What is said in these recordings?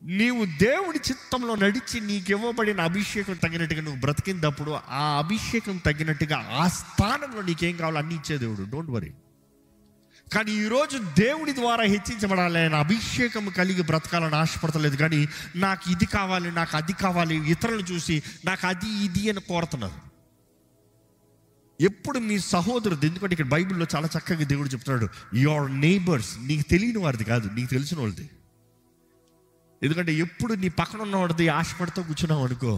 నీవు దేవుడి చిత్తంలో నడిచి నీకు ఇవ్వబడిన అభిషేకం తగినట్టుగా నువ్వు బ్రతికినప్పుడు ఆ అభిషేకం తగినట్టుగా ఆ స్థానంలో నీకేం కావాలో అన్ని ఇచ్చే దేవుడు. Don't worry. కానీ ఈరోజు దేవుడి ద్వారా హెచ్చించబడాలి, ఆయన అభిషేకం కలిగి బ్రతకాలని ఆశపడతలేదు. కానీ నాకు ఇది కావాలి, నాకు అది కావాలి, ఇతరులు చూసి నాకు అది ఇది అని కోరుతున్నారు. ఎప్పుడు మీ సహోదరుడు, ఎందుకంటే ఇక్కడ బైబిల్లో చాలా చక్కగా దేవుడు చెప్తున్నాడు, యువర్ నేబర్స్, నీకు తెలియని వారిది కాదు, నీకు తెలిసిన వాళ్ళది. ఎందుకంటే ఎప్పుడు నీ పక్కన ఉన్నవాడిది ఆశపడుతూ కూర్చున్నావు అనుకో,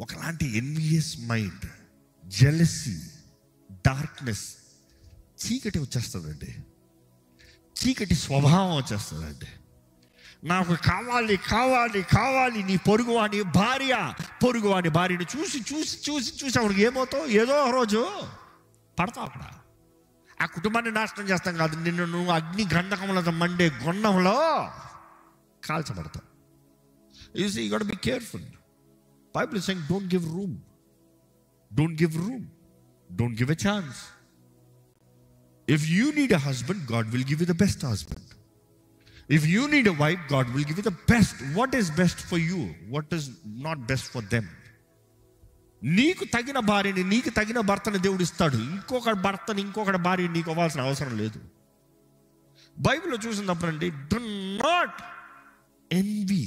ఒకలాంటి ఎన్వియస్ మైండ్, జెలసీ, డార్క్నెస్, చీకటి వచ్చేస్తుందండి. చీకటి స్వభావం వచ్చేస్తుందండి. నాకు కావాలి కావాలి కావాలి. నీ పొరుగువాని భార్యని చూసి చూసి చూసి చూసి ఆవిడకి ఏమవుతావు, ఏదో ఒక రోజు పడతావు అక్కడ. ఆ కుటుంబాన్ని నాశనం చేస్తాం కాదు, నిన్ను నువ్వు అగ్ని గంధకంలో మండే గుండంలో కాల్చబడతావు. You see, you got to be careful. Bible is saying don't give room, don't give room, don't give a chance. If you need a husband, God will give you the best husband. If you need a wife, God will give you the best. What is best for you? What is not best for them? నీకు తగిన భార్యని, నీకు తగిన భర్తని దేవుడు ఇస్తాడు. ఇంకొకటి భార్యని నీకు అవ్వాల్సిన అవసరం లేదు. బైబిల్లో చూసినప్పుడు అండి, do not envy.